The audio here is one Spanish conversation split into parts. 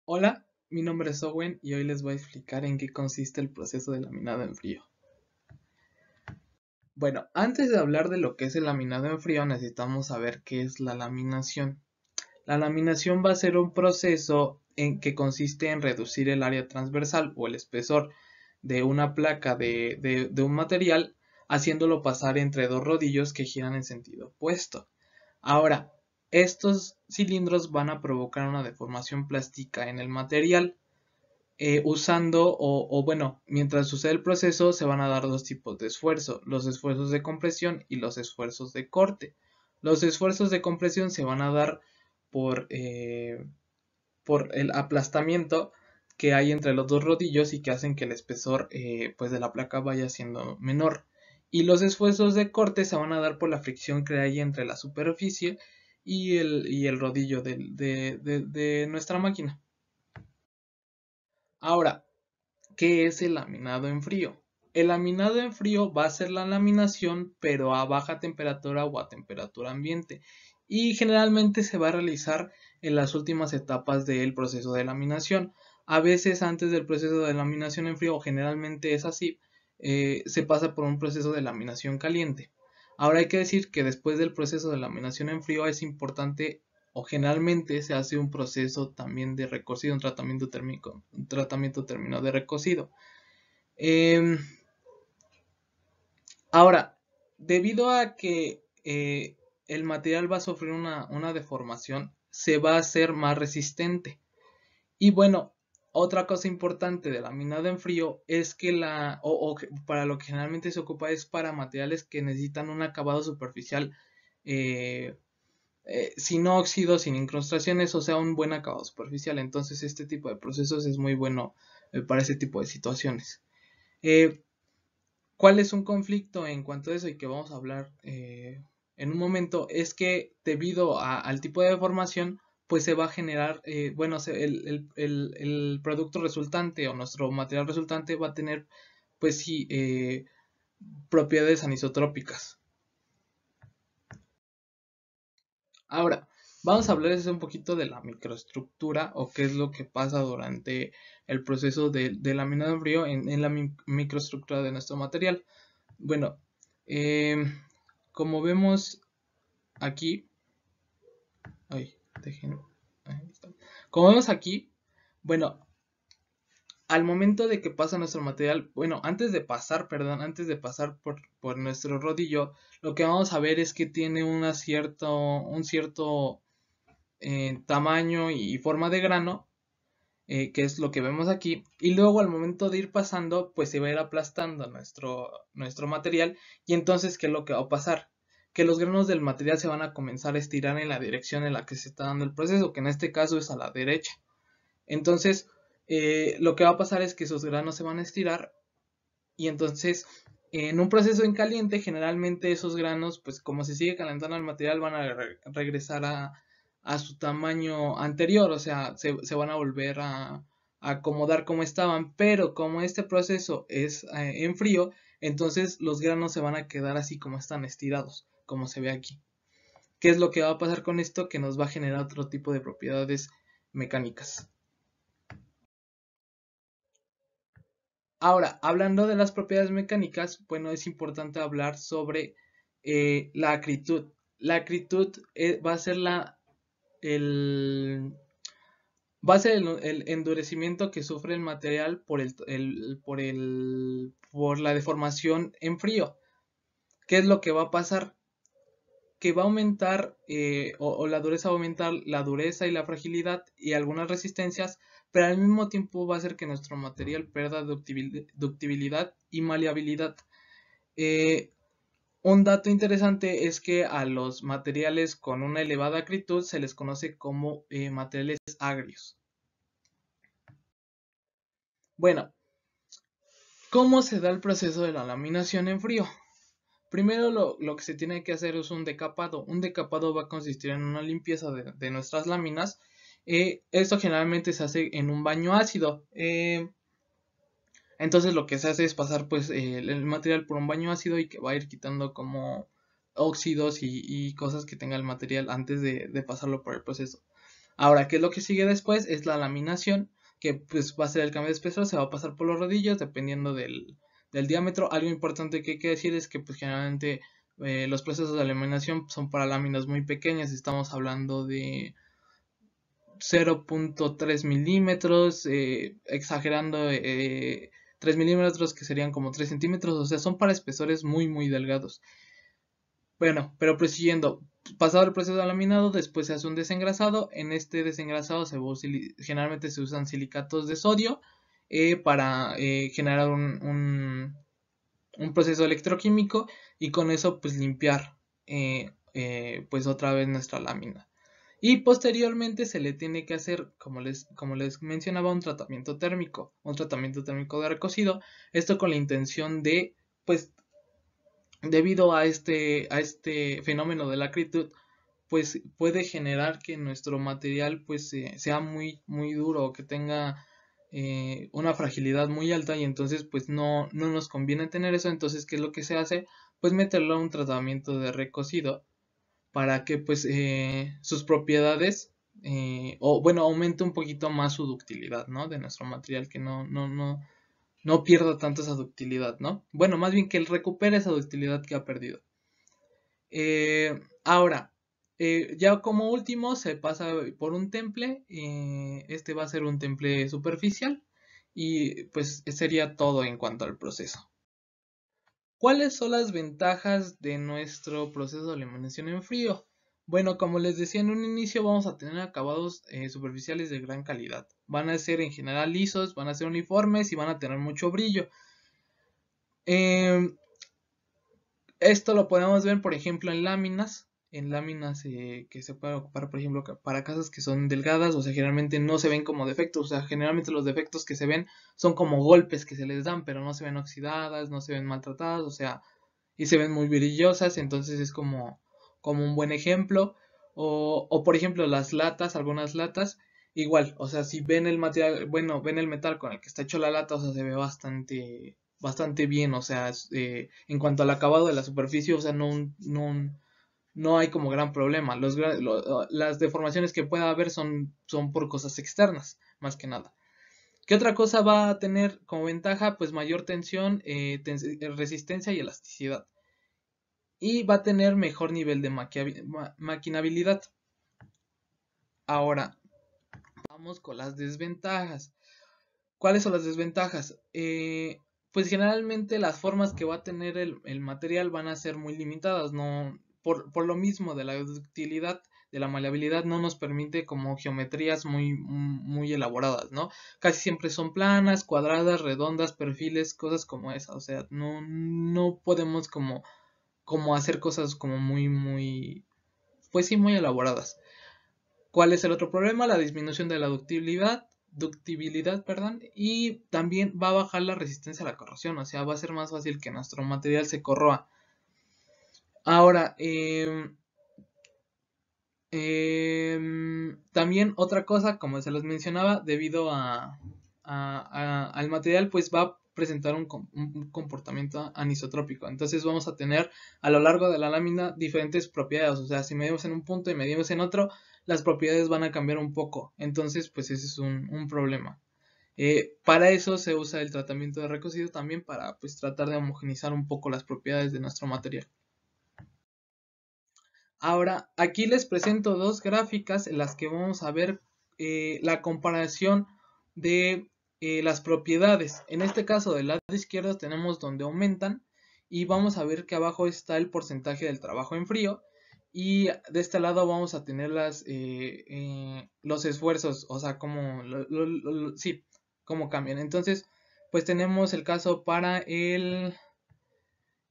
Hola, mi nombre es Owen y hoy les voy a explicar en qué consiste el proceso de laminado en frío. Bueno, antes de hablar de lo que es el laminado en frío, necesitamos saber qué es la laminación. La laminación va a ser un proceso en que consiste en reducir el área transversal o el espesor de una placa de un material, haciéndolo pasar entre dos rodillos que giran en sentido opuesto. Ahora, estos cilindros van a provocar una deformación plástica en el material. Mientras sucede el proceso se van a dar dos tipos de esfuerzo, los esfuerzos de compresión y los esfuerzos de corte. Los esfuerzos de compresión se van a dar por, eh, por el aplastamiento que hay entre los dos rodillos y que hacen que el espesor pues de la placa vaya siendo menor. Y los esfuerzos de corte se van a dar por la fricción que hay entre la superficie y el rodillo de nuestra máquina. Ahora, ¿qué es el laminado en frío? El laminado en frío va a ser la laminación pero a baja temperatura o a temperatura ambiente y generalmente se va a realizar en las últimas etapas del proceso de laminación. A veces antes del proceso de laminación en frío, generalmente es así, se pasa por un proceso de laminación caliente. Ahora hay que decir que después del proceso de laminación en frío es importante o generalmente se hace un proceso también de recocido, un tratamiento térmico, un tratamiento térmico de recocido. Eh, Ahora, debido a que el material va a sufrir una deformación, se va a hacer más resistente. Y bueno, otra cosa importante de laminado en frío es que para lo que generalmente se ocupa es para materiales que necesitan un acabado superficial eh, sin óxidos, sin incrustaciones, o sea, un buen acabado superficial. Entonces, este tipo de procesos es muy bueno para ese tipo de situaciones. Eh, ¿Cuál es un conflicto en cuanto a eso y que vamos a hablar en un momento? Es que debido al tipo de deformación, pues se va a generar, el producto resultante o nuestro material resultante va a tener, pues sí, propiedades anisotrópicas. Ahora, vamos a hablarles un poquito de la microestructura o qué es lo que pasa durante el proceso de laminado en frío en la microestructura de nuestro material. Bueno, como vemos aquí, ay, dejen, ahí está. Como vemos aquí, bueno, al momento de que pasa nuestro material, bueno, antes de pasar por nuestro rodillo, lo que vamos a ver es que tiene un cierto tamaño y forma de grano, que es lo que vemos aquí, y luego al momento de ir pasando, pues se va a ir aplastando nuestro material, y entonces, ¿qué es lo que va a pasar? Que los granos del material se van a comenzar a estirar en la dirección en la que se está dando el proceso, que en este caso es a la derecha. Entonces, lo que va a pasar es que esos granos se van a estirar, y entonces, en un proceso en caliente, generalmente esos granos, pues como se sigue calentando el material, van a regresar a su tamaño anterior, o sea, se van a volver a acomodar como estaban, pero como este proceso es en frío, entonces los granos se van a quedar así como están estirados, como se ve aquí. ¿Qué es lo que va a pasar con esto? Que nos va a generar otro tipo de propiedades mecánicas. Ahora, hablando de las propiedades mecánicas, bueno, es importante hablar sobre la acritud. La acritud el, va a ser el endurecimiento que sufre el material por la deformación en frío. ¿Qué es lo que va a pasar? Que va a aumentar, o la dureza va a aumentar la dureza y la fragilidad y algunas resistencias, pero al mismo tiempo va a hacer que nuestro material pierda ductibilidad y maleabilidad. Eh, un dato interesante es que a los materiales con una elevada acritud se les conoce como materiales agrios. Bueno, ¿cómo se da el proceso de la laminación en frío? Primero lo que se tiene que hacer es un decapado. Un decapado va a consistir en una limpieza de nuestras láminas. Esto generalmente se hace en un baño ácido. Entonces lo que se hace es pasar pues el material por un baño ácido y que va a ir quitando como óxidos y cosas que tenga el material antes de pasarlo por el proceso. Ahora, ¿qué es lo que sigue después? Es la laminación, que pues va a ser el cambio de espesor, se va a pasar por los rodillos dependiendo del diámetro. Algo importante que hay que decir es que pues generalmente los procesos de laminación son para láminas muy pequeñas, estamos hablando de 0.3 milímetros, exagerando 3 milímetros que serían como 3 centímetros, o sea, son para espesores muy muy delgados. Bueno, pero prosiguiendo, pasado el proceso de laminado, después se hace un desengrasado. En este desengrasado generalmente se usan silicatos de sodio para generar un proceso electroquímico y con eso pues limpiar pues otra vez nuestra lámina. Y posteriormente se le tiene que hacer, como les mencionaba, un tratamiento térmico de recocido. Esto con la intención de, pues, debido a este fenómeno de la acritud, pues puede generar que nuestro material pues sea muy, muy duro, que tenga una fragilidad muy alta y entonces pues no nos conviene tener eso. Entonces, ¿qué es lo que se hace? Pues meterlo a un tratamiento de recocido para que pues sus propiedades o bueno, aumente un poquito más su ductilidad, ¿no? De nuestro material, que no pierda tanto esa ductilidad, ¿no? Bueno, más bien que él recupere esa ductilidad que ha perdido. Ahora, ya como último se pasa por un temple, este va a ser un temple superficial y pues sería todo en cuanto al proceso. ¿Cuáles son las ventajas de nuestro proceso de laminación en frío? Bueno, como les decía en un inicio, vamos a tener acabados superficiales de gran calidad. Van a ser en general lisos, van a ser uniformes y van a tener mucho brillo. Esto lo podemos ver, por ejemplo, en láminas que se pueden ocupar, por ejemplo, para casas que son delgadas, o sea, generalmente no se ven como defectos, o sea, generalmente los defectos que se ven son como golpes que se les dan, pero no se ven oxidadas, no se ven maltratadas, o sea, y se ven muy brillosas, entonces es como un buen ejemplo. O por ejemplo, las latas, algunas latas, igual, o sea, si ven el material, bueno, ven el metal con el que está hecho la lata, o sea, se ve bastante bien, o sea, en cuanto al acabado de la superficie, o sea, no hay como gran problema. Las deformaciones que pueda haber son por cosas externas, más que nada. ¿Qué otra cosa va a tener como ventaja? Pues mayor tensión, resistencia y elasticidad. Y va a tener mejor nivel de maquinabilidad. Ahora, vamos con las desventajas. ¿Cuáles son las desventajas? Pues generalmente las formas que va a tener el material van a ser muy limitadas, no, por lo mismo de la ductilidad, de la maleabilidad, no nos permite como geometrías muy elaboradas, ¿no? Casi siempre son planas, cuadradas, redondas, perfiles, cosas como esa, o sea, no podemos como hacer cosas como pues sí, muy elaboradas. ¿Cuál es el otro problema? La disminución de la ductibilidad, perdón, y también va a bajar la resistencia a la corrosión, o sea, va a ser más fácil que nuestro material se corroa. Ahora, también otra cosa, como se les mencionaba, debido al material, pues va a presentar un comportamiento anisotrópico. Entonces vamos a tener a lo largo de la lámina diferentes propiedades. O sea, si medimos en un punto y medimos en otro, las propiedades van a cambiar un poco. Entonces, pues ese es un problema. Para eso se usa el tratamiento de recocido también para pues tratar de homogenizar un poco las propiedades de nuestro material. Ahora, aquí les presento dos gráficas en las que vamos a ver la comparación de las propiedades. En este caso, del lado izquierdo tenemos donde aumentan y vamos a ver que abajo está el porcentaje del trabajo en frío y de este lado vamos a tener los esfuerzos, o sea, sí, cómo cambian. Entonces, pues tenemos el caso para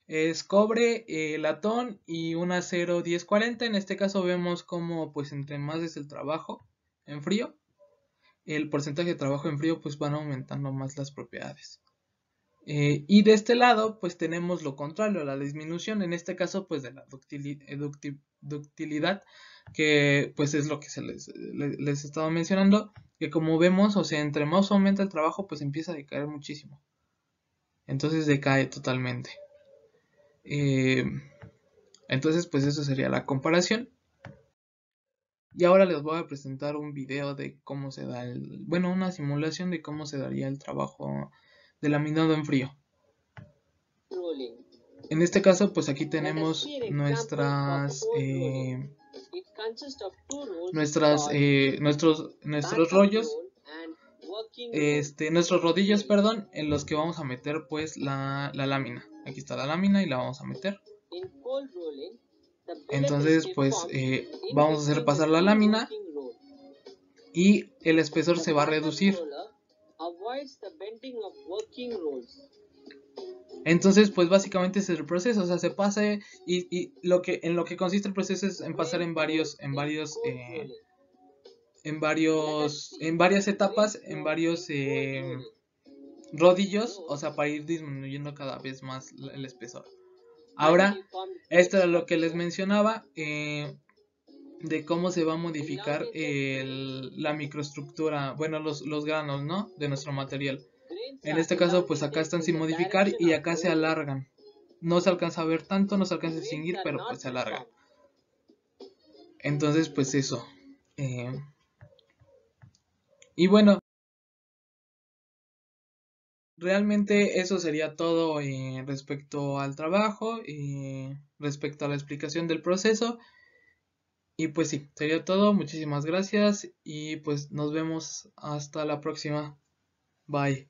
es cobre, latón y un acero 1040. En este caso vemos como pues entre más es el trabajo en frío, el porcentaje de trabajo en frío pues van aumentando más las propiedades. Y de este lado pues tenemos lo contrario, la disminución, en este caso pues de la ductilidad, que pues es lo que les estaba mencionando, que como vemos, o sea, entre más aumenta el trabajo pues empieza a decaer muchísimo. Entonces decae totalmente. Entonces, pues eso sería la comparación. Y ahora les voy a presentar un video de cómo se da una simulación de cómo se daría el trabajo de laminado en frío. En este caso, pues aquí tenemos nuestros rollos, nuestros rodillos, perdón, en los que vamos a meter pues la lámina. Aquí está la lámina y la vamos a meter. Entonces, pues vamos a hacer pasar la lámina y el espesor se va a reducir. Entonces, pues básicamente ese es el proceso, o sea, se pasa y en lo que consiste el proceso es en pasar en varias etapas, en varios rodillos, o sea, para ir disminuyendo cada vez más el espesor. Ahora, esto es lo que les mencionaba de cómo se va a modificar la microestructura, bueno, los granos, ¿no? De nuestro material. En este caso, pues acá están sin modificar y acá se alargan. No se alcanza a ver tanto, no se alcanza a distinguir, pero pues se alarga. Entonces, pues eso. Y bueno, realmente eso sería todo respecto al trabajo, respecto a la explicación del proceso. Y pues sí, sería todo. Muchísimas gracias y pues nos vemos hasta la próxima. Bye.